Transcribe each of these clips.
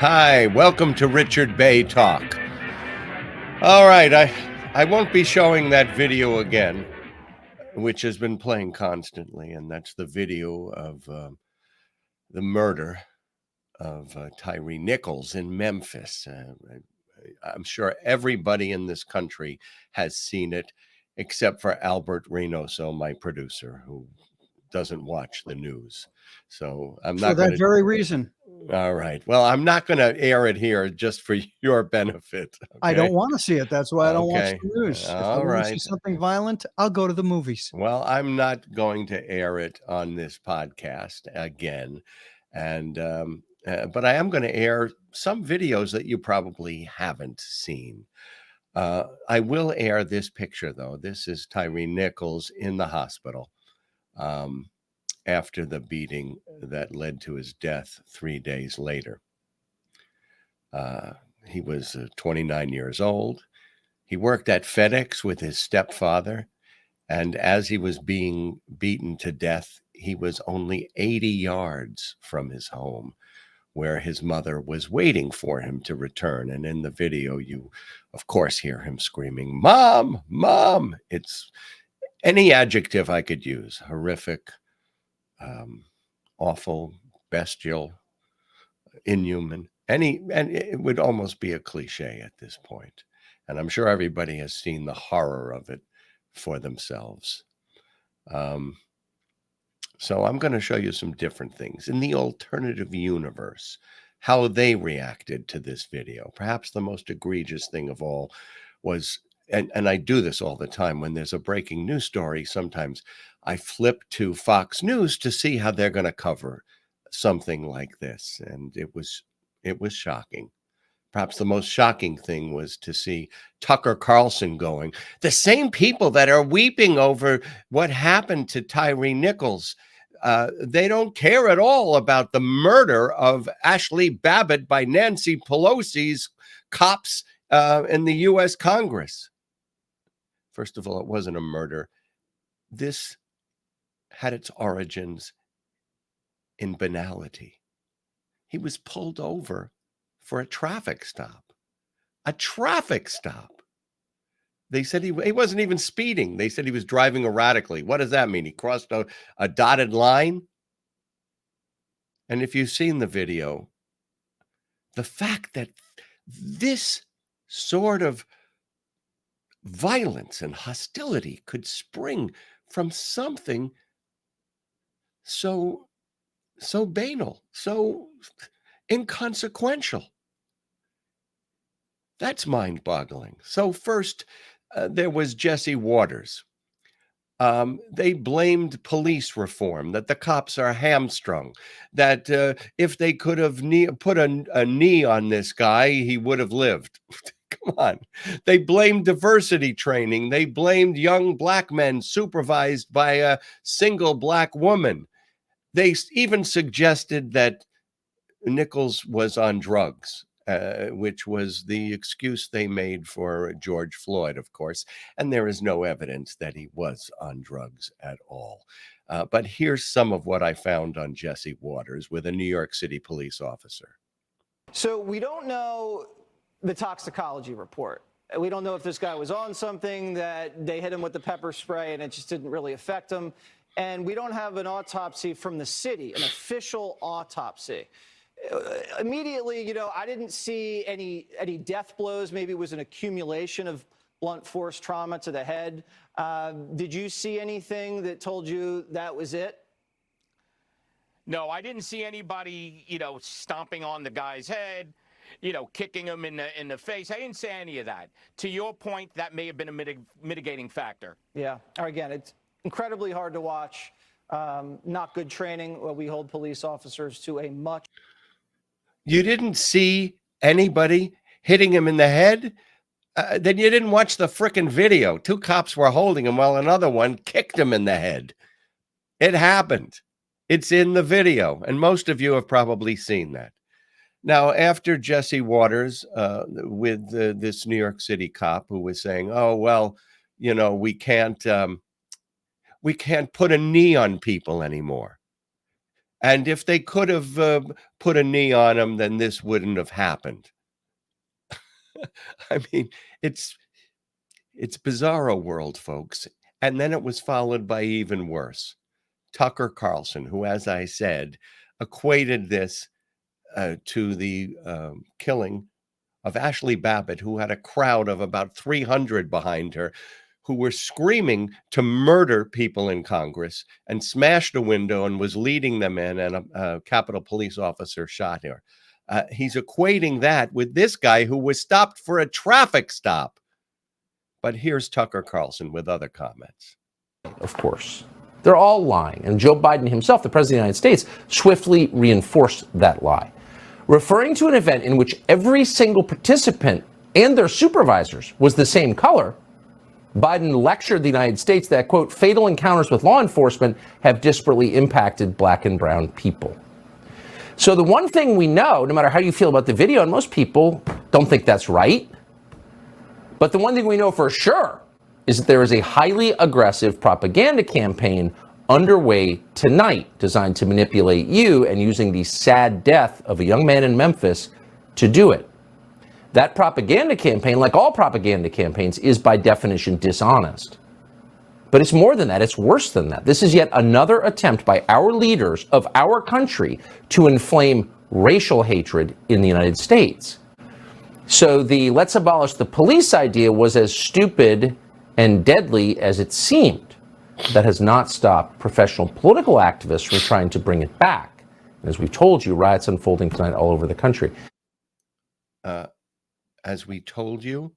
Hi, welcome to Richard Bey Talk. All right, I won't be showing that video again, which has been playing constantly, and that's the video of the murder of Tyree Nichols in Memphis. I'm sure everybody in this country has seen it, except for Albert Reinoso, my producer, who doesn't watch the news. So I'm not for that very reason. All right. Well, I'm not going to air it here just for your benefit. I Okay? don't want to see it. That's why I don't watch Okay. the news. If I All want to see right. something violent, I'll go to the movies. Well, I'm not going to air it on this podcast again, and but I am going to air some videos that you probably haven't seen. I will air this picture, though. This is Tyree Nichols in the hospital after the beating that led to his death 3 days later. He was 29 years old. He worked at FedEx with his stepfather, and as he was being beaten to death, he was only 80 yards from his home, where his mother was waiting for him to return. And in the video, you, of course, hear him screaming, "Mom, Mom!" It's any adjective I could use: horrific, awful, bestial, inhuman. And it would almost be a cliche at this point. And I'm sure everybody has seen the horror of it for themselves. So I'm going to show you some different things in the alternative universe, how they reacted to this video. Perhaps the most egregious thing of all was, and I do this all the time, when there's a breaking news story, sometimes I flip to Fox News to see how they're going to cover something like this. And it was shocking. Perhaps the most shocking thing was to see Tucker Carlson going, the same people that are weeping over what happened to Tyree Nichols, they don't care at all about the murder of Ashley Babbitt by Nancy Pelosi's cops in the U.S. Congress. First of all, it wasn't a murder. This had its origins in banality. He was pulled over for a traffic stop. A traffic stop. They said he wasn't even speeding. They said he was driving erratically. What does that mean? He crossed a dotted line? And if you've seen the video, the fact that this sort of violence and hostility could spring from something so banal, so inconsequential. That's mind-boggling. So first, there was Jesse Waters. They blamed police reform, that the cops are hamstrung, that if they could have put a knee on this guy, he would have lived. Come on. They blamed diversity training. They blamed young black men supervised by a single black woman. They even suggested that Nichols was on drugs, which was the excuse they made for George Floyd, of course. And there is no evidence that he was on drugs at all. But here's some of what I found on Jesse Waters with a New York City police officer. So we don't know the toxicology report. We don't know if this guy was on something, that they hit him with the pepper spray and it just didn't really affect him. And we don't have an autopsy from the city, an official autopsy. Immediately, I didn't see any death blows. Maybe it was an accumulation of blunt force trauma to the head. Did you see anything that told you that was it? No, I didn't see anybody, stomping on the guy's head, kicking him in the face. I didn't say any of that. To your point, that may have been a mitigating factor. Yeah. Again, it's incredibly hard to watch. Not good training. We hold police officers to a much. You didn't see anybody hitting him in the head? Then you didn't watch the frickin' video. 2 cops were holding him while another one kicked him in the head. It happened. It's in the video, and most of you have probably seen that. Now, after Jesse Waters with this New York City cop who was saying, oh, well, we can't put a knee on people anymore. And if they could have put a knee on him, then this wouldn't have happened. I mean, it's bizarro world, folks. And then it was followed by even worse. Tucker Carlson, who, as I said, equated this to the killing of Ashley Babbitt, who had a crowd of about 300 behind her, who were screaming to murder people in Congress, and smashed a window and was leading them in, and a Capitol Police officer shot her. He's equating that with this guy who was stopped for a traffic stop. But here's Tucker Carlson with other comments. Of course. They're all lying. And Joe Biden himself, the president of the United States, swiftly reinforced that lie. Referring to an event in which every single participant and their supervisors was the same color, Biden lectured the United States that, quote, fatal encounters with law enforcement have disparately impacted black and brown people. So the one thing we know, no matter how you feel about the video, and most people don't think that's right, but the one thing we know for sure is that there is a highly aggressive propaganda campaign underway tonight designed to manipulate you, and using the sad death of a young man in Memphis to do it. That propaganda campaign, like all propaganda campaigns, is by definition dishonest. But it's more than that. It's worse than that. This is yet another attempt by our leaders of our country to inflame racial hatred in the United States. So the let's abolish the police idea was as stupid and deadly as it seemed. That has not stopped professional political activists from trying to bring it back. As we've told you, riots unfolding tonight all over the country. As we told you,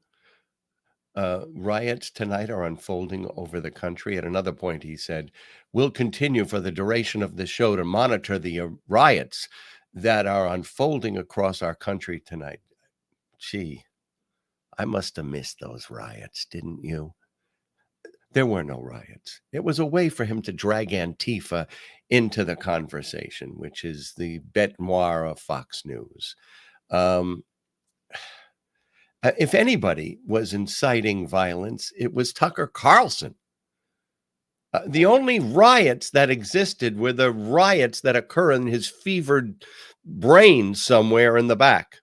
riots tonight are unfolding over the country. At another point, he said, we'll continue for the duration of the show to monitor the riots that are unfolding across our country tonight. Gee, I must have missed those riots, didn't you? There were no riots. It was a way for him to drag Antifa into the conversation, which is the bête noire of Fox News. If anybody was inciting violence, it was Tucker Carlson. The only riots that existed were the riots that occur in his fevered brain somewhere in the back.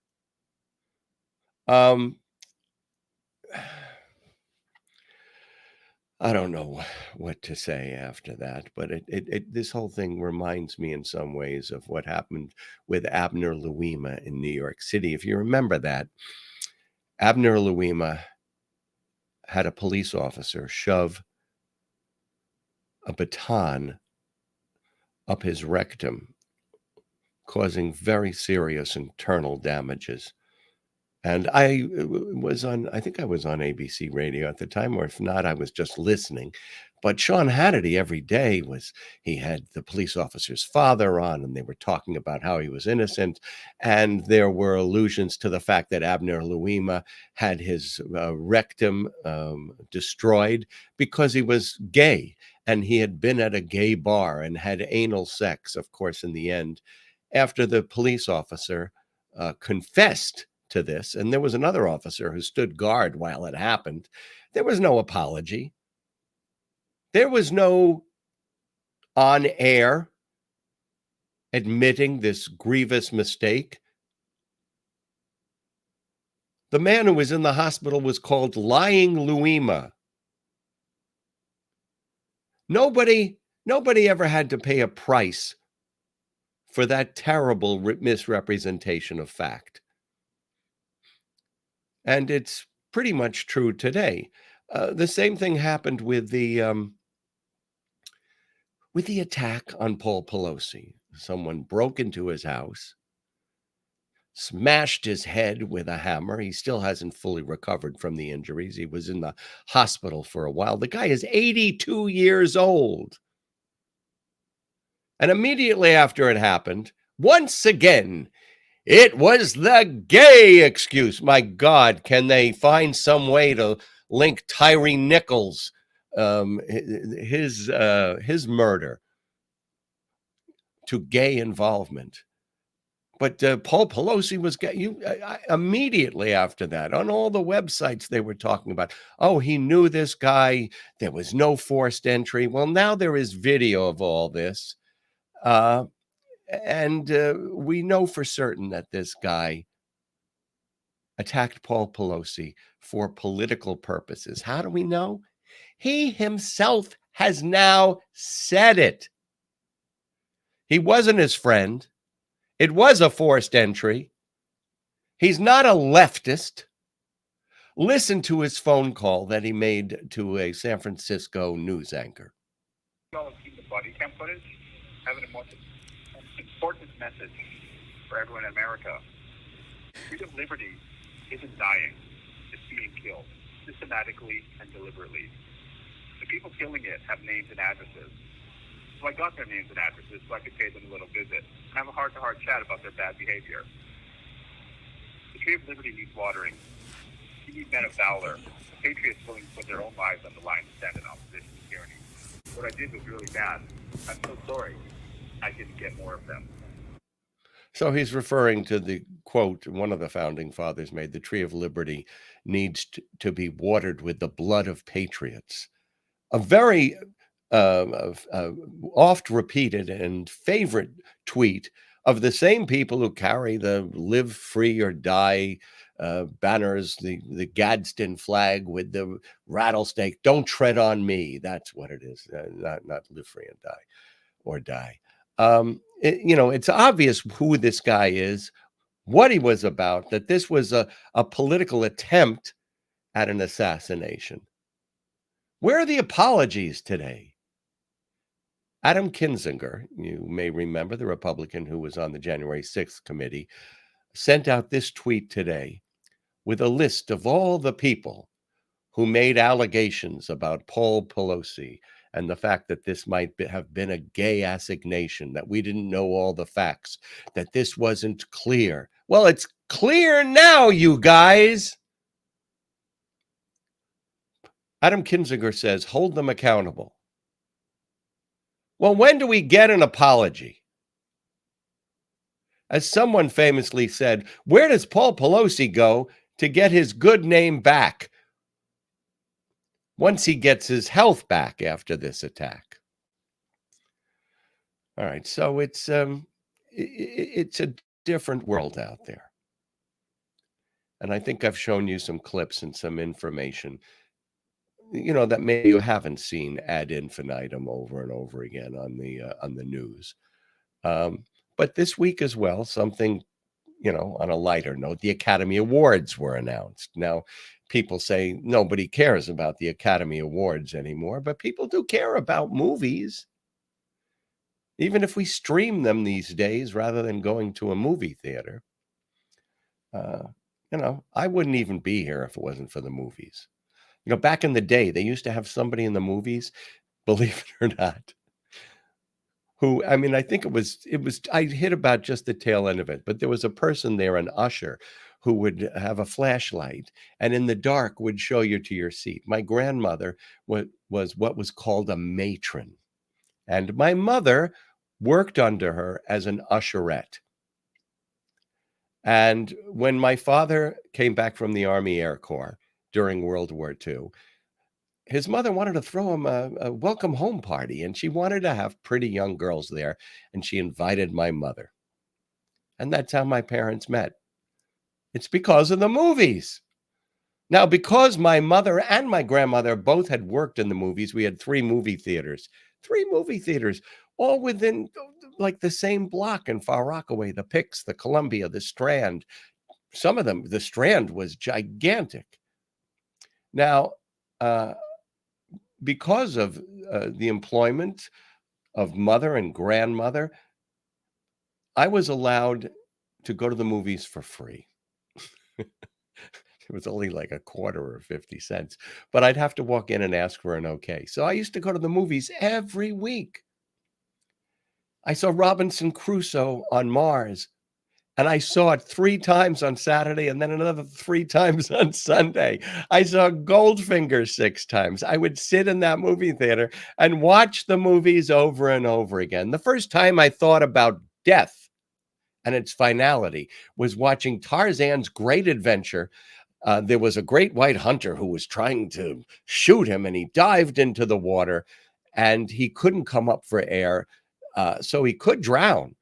I don't know what to say after that, but this whole thing reminds me in some ways of what happened with Abner Louima in New York City. If you remember that, Abner Louima had a police officer shove a baton up his rectum, causing very serious internal damages. And I think I was on ABC radio at the time, or if not, I was just listening. But Sean Hannity every day he had the police officer's father on, and they were talking about how he was innocent. And there were allusions to the fact that Abner Louima had his rectum destroyed because he was gay, and he had been at a gay bar and had anal sex, of course, in the end, after the police officer confessed to this. And there was another officer who stood guard while it happened. There was no apology. There was no on air admitting this grievous mistake. The man who was in the hospital was called Lying Louima. Nobody ever had to pay a price for that terrible misrepresentation of fact. And it's pretty much true today. The same thing happened with the attack on Paul Pelosi. Someone broke into his house, smashed his head with a hammer. He still hasn't fully recovered from the injuries. He was in the hospital for a while. The guy is 82 years old. And immediately after it happened, once again, it was the gay excuse. My God, can they find some way to link Tyree Nichols, his murder, to gay involvement? But Paul Pelosi was gay. Immediately after that, on all the websites, they were talking about, oh, he knew this guy. There was no forced entry. Well, now there is video of all this. And we know for certain that this guy attacked Paul Pelosi for political purposes. How do we know? He himself has now said it. He wasn't his friend. It was a forced entry. He's not a leftist. Listen to his phone call that he made to a San Francisco news anchor. You all have seen the body cam footage. I have an important message for everyone in America. Freedom of liberty isn't dying. It's being killed, systematically and deliberately. The people killing it have names and addresses. So I got their names and addresses so I could pay them a little visit and have a heart-to-heart chat about their bad behavior. The tree of liberty needs watering. You need men of valor, patriots willing to put their own lives on the line to stand in opposition to tyranny. What I did was really bad. I'm so sorry. I didn't get more of them. So he's referring to the quote one of the founding fathers made, the tree of liberty needs to be watered with the blood of patriots. A very oft repeated and favorite tweet of the same people who carry the live free or die banners, the Gadsden flag with the rattlesnake, don't tread on me. That's what it is, not live free and die or die. It's obvious who this guy is, what he was about, that this was a political attempt at an assassination. Where are the apologies today? Adam Kinzinger, you may remember, the Republican who was on the January 6th committee, sent out this tweet today with a list of all the people who made allegations about Paul Pelosi and the fact that this might have been a gay assignation, that we didn't know all the facts, that this wasn't clear. Well, it's clear now, you guys. Adam Kinzinger says, hold them accountable. Well, when do we get an apology? As someone famously said, where does Paul Pelosi go to get his good name back once he gets his health back after this attack? All right, so it's a different world out there. And I think I've shown you some clips and some information, that maybe you haven't seen ad infinitum over and over again on the news. But this week as well, something, on a lighter note, the Academy Awards were announced. Now, people say nobody cares about the Academy Awards anymore, but people do care about movies. Even if we stream them these days rather than going to a movie theater, I wouldn't even be here if it wasn't for the movies. Back in the day, they used to have somebody in the movies, believe it or not, who, I think I hit about just the tail end of it, but there was a person there, an usher, who would have a flashlight and in the dark would show you to your seat. My grandmother was what was called a matron, and my mother worked under her as an usherette. And when my father came back from the Army Air Corps during World War II, his mother wanted to throw him a welcome home party, and she wanted to have pretty young girls there, and she invited my mother. And that's how my parents met. It's because of the movies. Now, because my mother and my grandmother both had worked in the movies, we had three movie theaters, all within like the same block in Far Rockaway, the Pix, the Columbia, the Strand. Some of them, the Strand was gigantic. Now, because of the employment of mother and grandmother, I was allowed to go to the movies for free. It was only like a quarter or 50 cents, but I'd have to walk in and ask for an okay. So I used to go to the movies every week. I saw Robinson Crusoe on Mars, and I saw it 3 times on Saturday and then another 3 times on Sunday. I saw Goldfinger 6 times. I would sit in that movie theater and watch the movies over and over again. The first time I thought about death and its finality was watching Tarzan's Great Adventure. There was a great white hunter who was trying to shoot him, and he dived into the water, and he couldn't come up for air, so he could drown.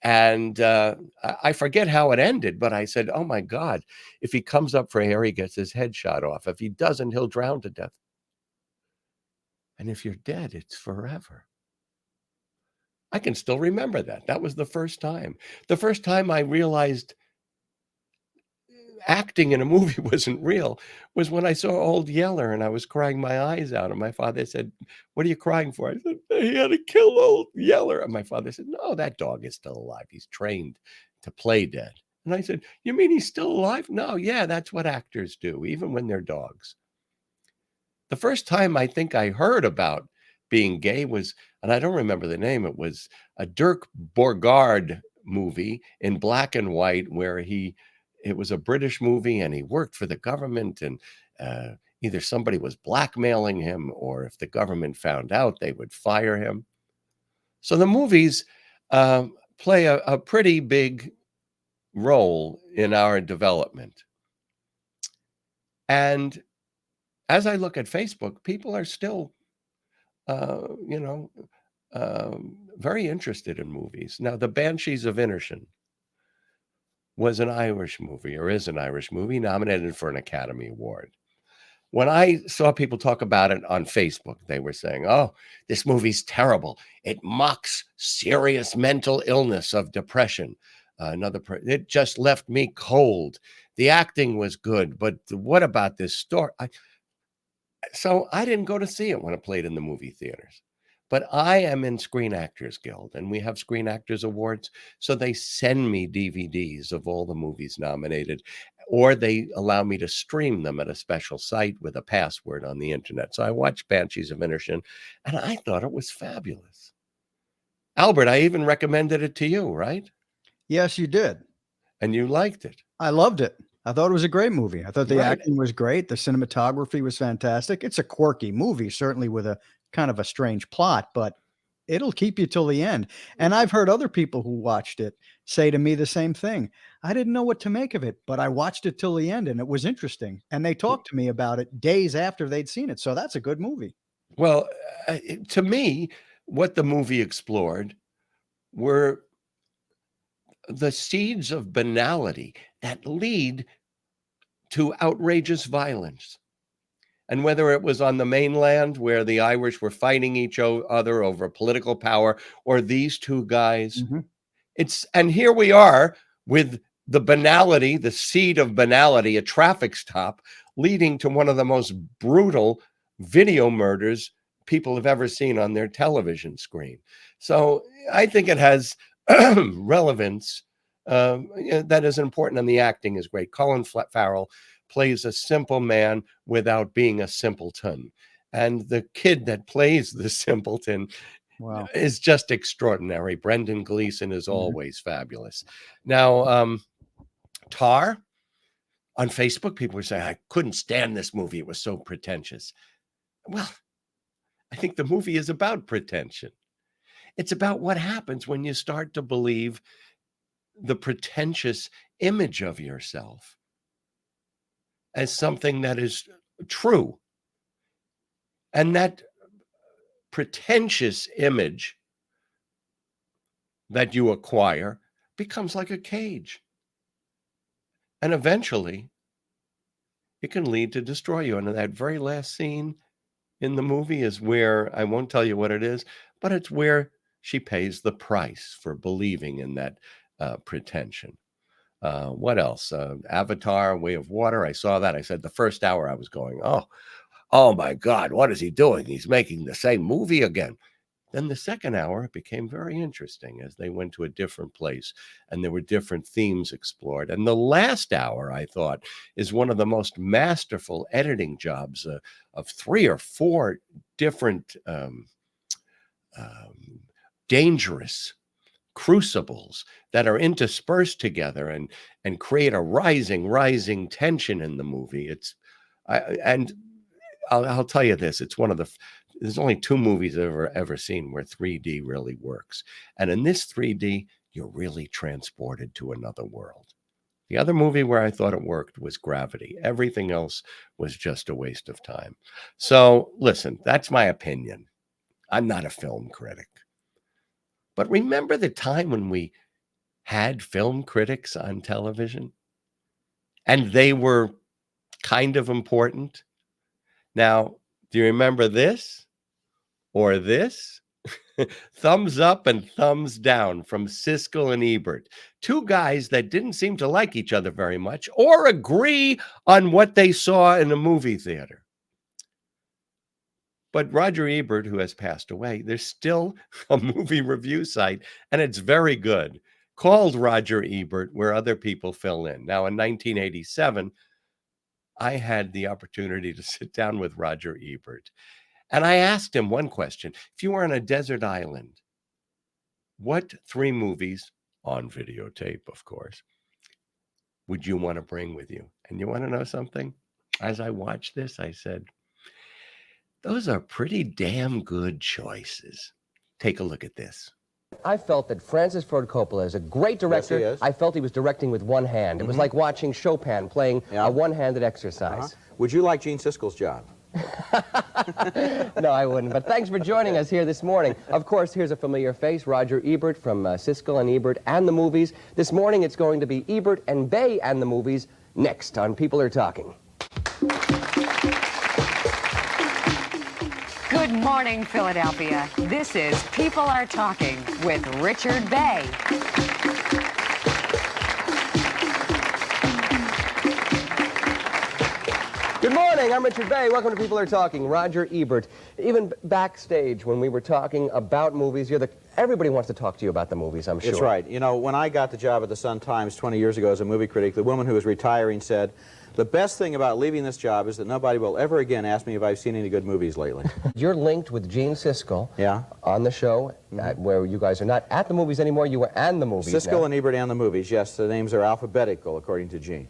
And I forget how it ended, but I said, oh my God, if he comes up for air, he gets his head shot off. If he doesn't, he'll drown to death. And if you're dead, it's forever. I can still remember that. That was the first time. The first time I realized acting in a movie wasn't real was when I saw Old Yeller and I was crying my eyes out. And my father said, what are you crying for? I said, he had to kill Old Yeller. And my father said, no, that dog is still alive. He's trained to play dead. And I said, you mean he's still alive? No, yeah, that's what actors do, even when they're dogs. The first time I think I heard about being gay was, and I don't remember the name, it was a Dirk Bogarde movie in black and white where it was a British movie and he worked for the government, and either somebody was blackmailing him or if the government found out, they would fire him. So the movies play a pretty big role in our development. And as I look at Facebook, people are still, very interested in movies. Now, The Banshees of Inisherin was an Irish movie, or is an Irish movie, nominated for an Academy Award. When I saw people talk about it on Facebook, they were saying, oh, this movie's terrible. It mocks serious mental illness of depression. It just left me cold. The acting was good, but what about this story? So I didn't go to see it when it played in the movie theaters. But I am in Screen Actors Guild, and we have Screen Actors Awards. So they send me DVDs of all the movies nominated, or they allow me to stream them at a special site with a password on the internet. So I watched Banshees of Inisherin, and I thought it was fabulous. Albert, I even recommended it to you, right? Yes, you did. And you liked it. I loved it. I thought it was a great movie. I thought the Right. acting was great. The cinematography was fantastic. It's a quirky movie, certainly with a kind of a strange plot, but it'll keep you till the end. And I've heard other people who watched it say to me the same thing. I didn't know what to make of it, but I watched it till the end and it was interesting. And they talked to me about it days after they'd seen it. So that's a good movie. Well, to me, what the movie explored were the seeds of banality that lead to outrageous violence. And whether it was on the mainland where the Irish were fighting each other over political power, or these two guys, and here we are with the banality, the seed of banality, a traffic stop leading to one of the most brutal video murders people have ever seen on their television screen. So I think it has relevance that is important, and the acting is great. Colin Farrell plays a simple man without being a simpleton, and the kid that plays the simpleton is just extraordinary. Brendan Gleeson is always fabulous. Now, Tar, on Facebook, people were saying, I couldn't stand this movie. It was so pretentious. Well, I think the movie is about pretension. It's about what happens when you start to believe the pretentious image of yourself as something that is true. And that pretentious image that you acquire becomes like a cage. And eventually, it can lead to destroy you. And that very last scene in the movie is where, I won't tell you what it is, but it's where she pays the price for believing in that pretension. What else? Avatar, Way of Water. I saw that. I said the first hour I was going, oh my God, what is he doing? He's making the same movie again. Then the second hour, it became very interesting as they went to a different place and there were different themes explored. And the last hour, I thought, is one of the most masterful editing jobs of 3 or 4 different dangerous crucibles that are interspersed together and create a rising tension in the movie. I'll tell you this, it's one of there's only 2 movies I've ever seen where 3D really works. And in this 3D, you're really transported to another world. The other movie where I thought it worked was Gravity. Everything else was just a waste of time. So listen, that's my opinion. I'm not a film critic. But remember the time when we had film critics on television, and they were kind of important. Now, do you remember this or this? Thumbs up and thumbs down from Siskel and Ebert, two guys that didn't seem to like each other very much or agree on what they saw in a movie theater. But Roger Ebert, who has passed away, there's still a movie review site, and it's very good, called Roger Ebert, where other people fill in. Now, in 1987, I had the opportunity to sit down with Roger Ebert, and I asked him one question. If you were on a desert island, what 3 movies, on videotape, of course, would you want to bring with you? And you want to know something? As I watched this, I said, those are pretty damn good choices. Take a look at this. I felt that Francis Ford Coppola is a great director. Yes, he is. I felt he was directing with one hand. It was like watching Chopin playing a one-handed exercise. Would you like Gene Siskel's job? No, I wouldn't. But thanks for joining us here this morning. Of course, here's a familiar face, Roger Ebert from Siskel and Ebert and the Movies. This morning, it's going to be Ebert and Bey and the Movies next on People Are Talking. Good morning, Philadelphia. This is People Are Talking with Richard Bey. Good morning, I'm Richard Bey. Welcome to People Are Talking. Roger Ebert. Even backstage when we were talking about movies, everybody wants to talk to you about the movies, I'm sure. It's right. You know, when I got the job at the Sun-Times 20 years ago as a movie critic, the woman who was retiring said, the best thing about leaving this job is that nobody will ever again ask me if I've seen any good movies lately. You're linked with Gene Siskel on the show, where you guys are not at the movies anymore, you were and the movies Siskel now. and Ebert and the Movies, yes, the names are alphabetical according to Gene.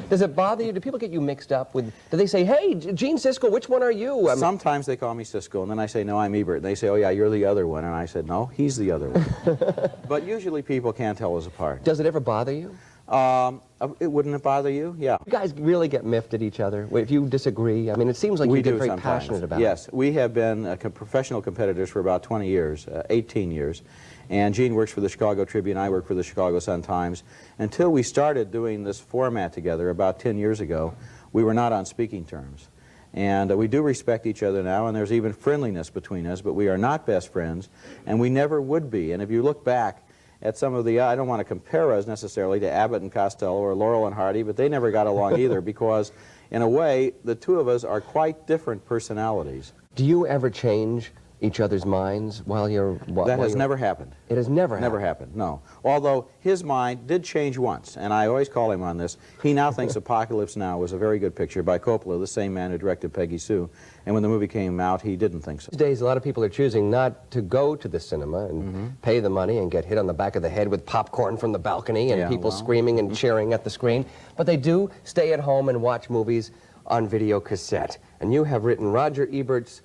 Does it bother you? Do people get you mixed up with, do they say, hey, Gene Siskel, which one are you? Sometimes they call me Siskel, and then I say, no, I'm Ebert. And they say, oh, yeah, you're the other one. And I said, no, he's the other one. But usually people can't tell us apart. Does it ever bother you? It wouldn't it bother you? Yeah. You guys really get miffed at each other if you disagree? I mean, it seems like you get very passionate about it. Yes, we have been professional competitors for about 20 years, 18 years. And Gene works for the Chicago Tribune, I work for the Chicago Sun-Times. Until we started doing this format together about 10 years ago, we were not on speaking terms. And we do respect each other now, and there's even friendliness between us, but we are not best friends, and we never would be. And if you look back at some of the, I don't want to compare us necessarily to Abbott and Costello or Laurel and Hardy, but they never got along either because, in a way, the two of us are quite different personalities. Do you ever change each other's minds while you're... That has never happened. It has never happened? Never happened, no. Although his mind did change once, and I always call him on this. He now thinks Apocalypse Now was a very good picture by Coppola, the same man who directed Peggy Sue. And when the movie came out, he didn't think so. These days, a lot of people are choosing not to go to the cinema and pay the money and get hit on the back of the head with popcorn from the balcony and people screaming and cheering at the screen. But they do stay at home and watch movies on video cassette. And you have written Roger Ebert's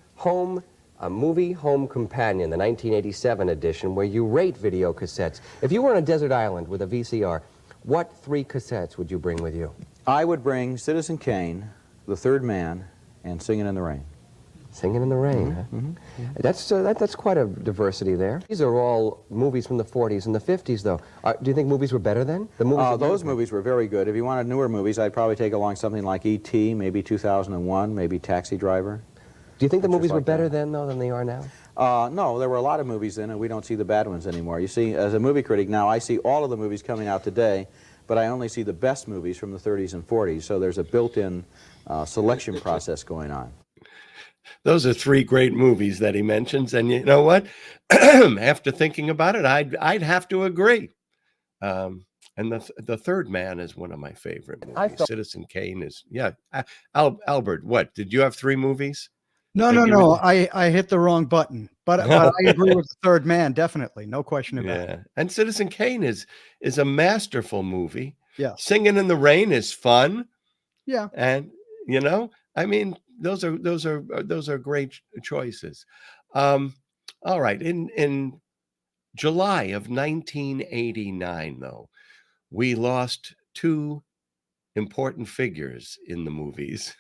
A Movie Home Companion, the 1987 edition, where you rate video cassettes. If you were on a desert island with a VCR, what 3 cassettes would you bring with you? I would bring Citizen Kane, The Third Man, and Singing in the Rain. Singing in the Rain, huh? That's quite a diversity there. These are all movies from the 40s and the 50s, though. Do you think movies were better then? The movies those movies were very good. If you wanted newer movies, I'd probably take along something like E.T., maybe 2001, maybe Taxi Driver. Do you think the movies were better then, though, than they are now? No, there were a lot of movies then, and we don't see the bad ones anymore. You see, as a movie critic now, I see all of the movies coming out today, but I only see the best movies from the 30s and 40s, so there's a built-in selection process going on. Those are 3 great movies that he mentions, and you know what? After thinking about it, I'd have to agree. And the Third Man is one of my favorite movies. Citizen Kane is, Albert, what? Did you have 3 movies? No. I hit the wrong button, but I agree with The Third Man, definitely, no question about it. And Citizen Kane is a masterful movie. Yeah, Singing in the Rain is fun. Yeah, and you know, I mean, those are great choices. All right, in July of 1989, though, we lost 2 important figures in the movies.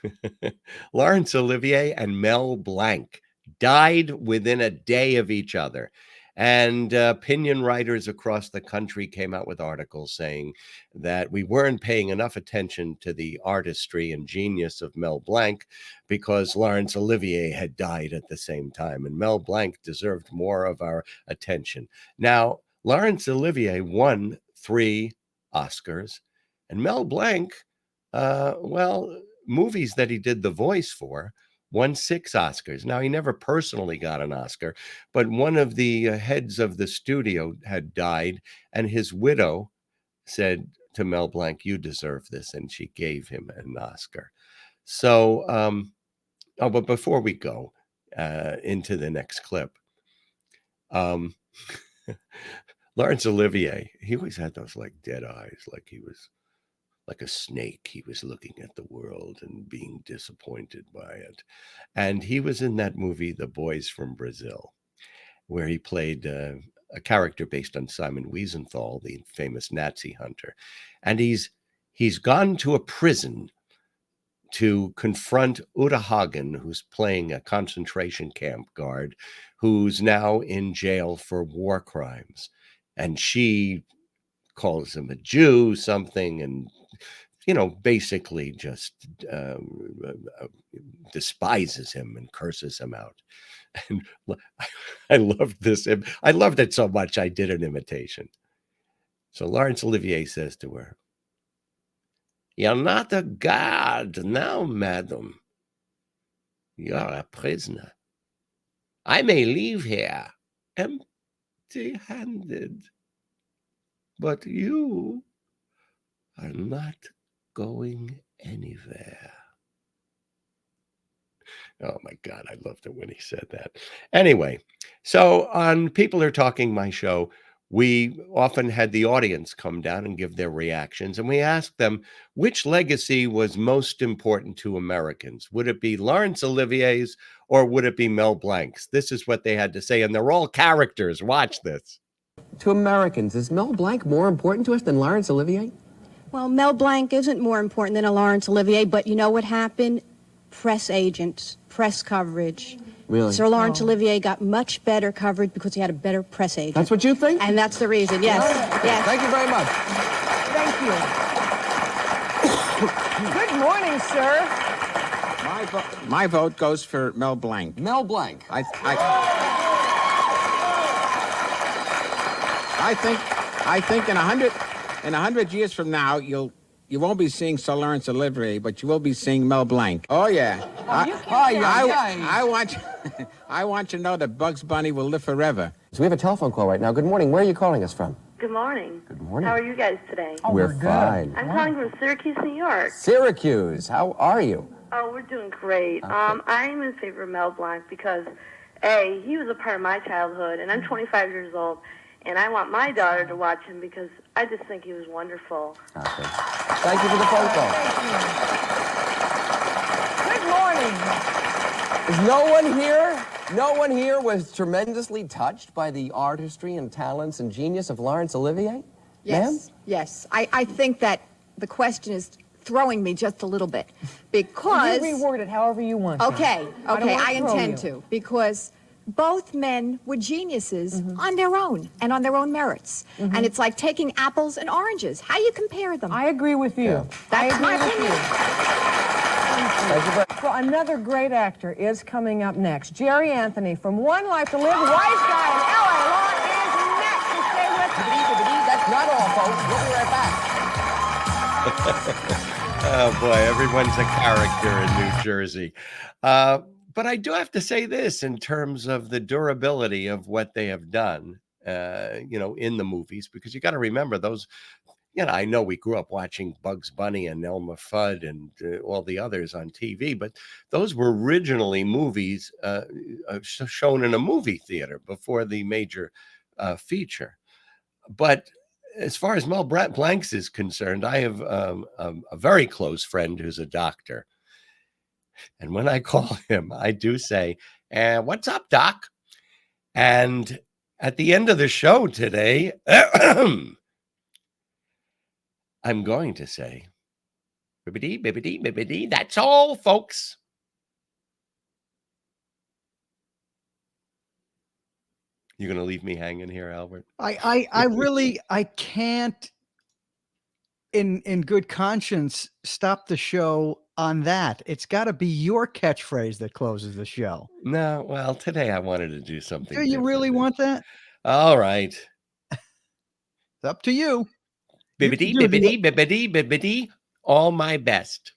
Laurence Olivier and Mel Blanc died within a day of each other. And opinion writers across the country came out with articles saying that we weren't paying enough attention to the artistry and genius of Mel Blanc because Laurence Olivier had died at the same time, and Mel Blanc deserved more of our attention. Now, Laurence Olivier won 3 Oscars, and Mel Blanc, movies that he did the voice for, won 6 Oscars. Now, he never personally got an Oscar, but one of the heads of the studio had died, and his widow said to Mel Blanc, "You deserve this," and she gave him an Oscar. So, but before we go into the next clip, Laurence Olivier, he always had those like dead eyes, like he was like a snake. He was looking at the world and being disappointed by it. And he was in that movie, The Boys from Brazil, where he played a character based on Simon Wiesenthal, the famous Nazi hunter. And he's gone to a prison to confront Uta Hagen, who's playing a concentration camp guard, who's now in jail for war crimes. And she calls him a Jew, something, and basically just despises him and curses him out. And I loved this. I loved it so much I did an imitation. So Laurence Olivier says to her, "You're not a guard now, madam. You're a prisoner. I may leave here empty-handed, but you are not going anywhere." Oh my God, I loved it when he said that. Anyway, so on People Are Talking, my show, we often had the audience come down and give their reactions, and we asked them which legacy was most important to Americans. Would it be Laurence Olivier's or would it be Mel Blanc's? This is what they had to say, and they're all characters. Watch this. To Americans, is Mel Blanc more important to us than Laurence Olivier? Well, Mel Blanc isn't more important than a Laurence Olivier, but you know what happened? Press agents, press coverage. Really? Sir Laurence Olivier got much better coverage because he had a better press agent. That's what you think? And that's the reason, yes. Yes. Thank you very much. Thank you. Good morning, sir. My vote goes for Mel Blanc. Mel Blanc. I think in 100 years from now, you won't be seeing Sir Laurence Olivier, but you will be seeing Mel Blanc. Oh yeah. I want you to know that Bugs Bunny will live forever. So we have a telephone call right now. Good morning. Where are you calling us from? Good morning. Good morning. How are you guys today? Oh, we're fine. I'm calling from Syracuse, New York. Syracuse. How are you? Oh, we're doing great. I'm in favor of Mel Blanc because, A, he was a part of my childhood, and I'm 25 years old, and I want my daughter to watch him because I just think he was wonderful. Okay. Thank you for the phone call. Good morning. Is no one here was tremendously touched by the artistry and talents and genius of Laurence Olivier? Yes, Ma'am? yes. I think that the question is throwing me just a little bit because... You reword it however you want to. Okay, I intend to, because both men were geniuses on their own and on their own merits. And it's like taking apples and oranges. How do you compare them? I agree with you. Yeah. That's my opinion. Well, another great actor is coming up next. Jerry Anthony from One Life to Live. Wise Guy in L.A. Law is next. So stay with us. That's not all, folks. We'll be right back. Oh boy, everyone's a character in New Jersey. But I do have to say this in terms of the durability of what they have done, in the movies, because you got to remember those, I know we grew up watching Bugs Bunny and Elmer Fudd and all the others on TV, but those were originally movies shown in a movie theater before the major feature. But as far as Mel Blanc's is concerned, I have a very close friend who's a doctor. And when I call him, I do say, "What's up, Doc?" And at the end of the show today, I'm going to say, "Bibbidi, bibbidi, bibbidi, that's all, folks." You're going to leave me hanging here, Albert? I really, I can't in good conscience stop the show on that. It's got to be your catchphrase that closes the show. No, well, today I wanted to do something. Do you really want that? All right. It's up to you. Bibbidi, bibbidi, bibbidi, bibbidi. All my best.